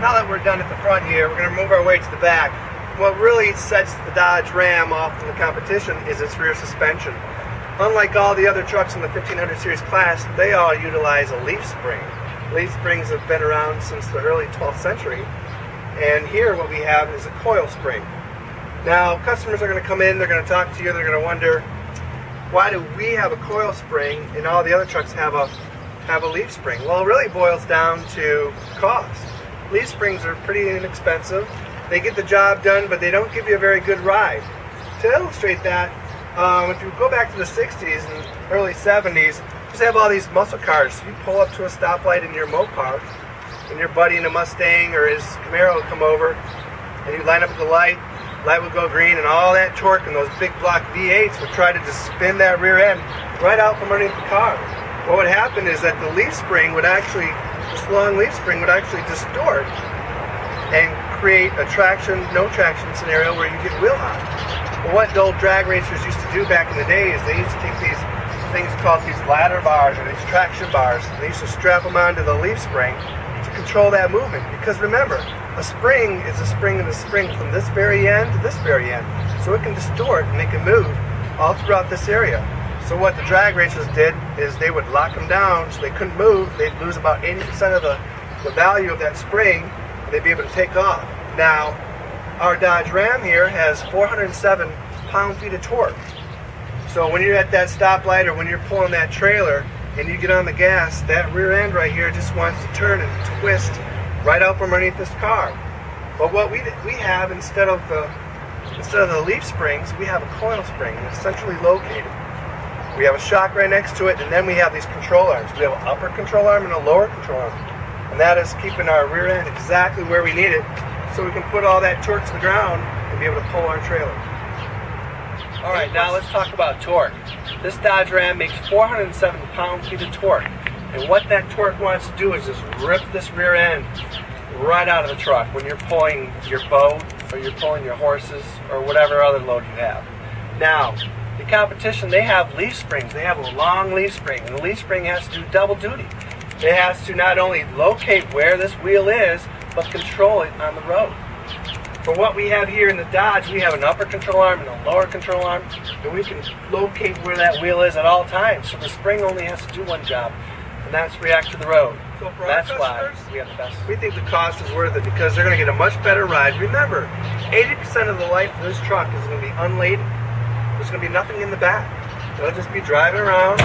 now that we're done at the front here, we're going to move our way to the back. What really sets the Dodge Ram off from the competition is its rear suspension. Unlike all the other trucks in the 1500 series class, they all utilize a leaf spring. Leaf springs have been around since the early 12th century, and here what we have is a coil spring. Now, customers are going to come in, they're going to talk to you, they're going to wonder, why do we have a coil spring and all the other trucks have a leaf spring? Well, it really boils down to cost. Leaf springs are pretty inexpensive. They get the job done, but they don't give you a very good ride. To illustrate that, if you go back to the 60s and early 70s, just have all these muscle cars. You pull up to a stoplight in your Mopar, and your buddy in a Mustang or his Camaro will come over, and you line up at the light would go green, and all that torque and those big block V8s would try to just spin that rear end right out from underneath the car. What would happen is that the leaf spring would actually, this long leaf spring would actually distort and create a traction, no traction scenario where you get wheel hop. Well, what old drag racers used to do back in the day is they used to take these things called these ladder bars or these traction bars, and they used to strap them onto the leaf spring to control that movement. Because remember, a spring is a spring and a spring from this very end to this very end. So it can distort and it can move all throughout this area. So what the drag racers did is they would lock them down so they couldn't move. They'd lose about 80% of the value of that spring, and they'd be able to take off. Now, our Dodge Ram here has 407 pound-feet of torque. So when you're at that stoplight or when you're pulling that trailer and you get on the gas, that rear end right here just wants to turn and twist right out from underneath this car. But what we have, instead of the leaf springs, we have a coil spring, and it's centrally located. We have a shock right next to it, and then we have these control arms. We have an upper control arm and a lower control arm, and that is keeping our rear end exactly where we need it, so we can put all that torque to the ground and be able to pull our trailer. All right, now let's talk about torque. This Dodge Ram makes 407 pound-feet of torque. And what that torque wants to do is just rip this rear end right out of the truck when you're pulling your boat or you're pulling your horses or whatever other load you have. Now, the competition, they have leaf springs. They have a long leaf spring, and the leaf spring has to do double duty. It has to not only locate where this wheel is, but control it on the road. For what we have here in the Dodge, we have an upper control arm and a lower control arm, and we can locate where that wheel is at all times. So the spring only has to do one job, and that's react to the road. So for that's why we have the best. We think the cost is worth it because they're going to get a much better ride. Remember, 80% of the life of this truck is going to be unladen. There's going to be nothing in the back. They'll just be driving around,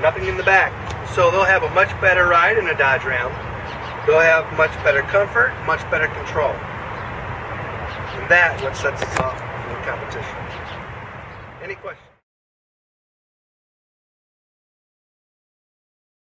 nothing in the back. So they'll have a much better ride in a Dodge Ram. They'll have much better comfort, much better control. And that's what sets us off from the competition. Any questions?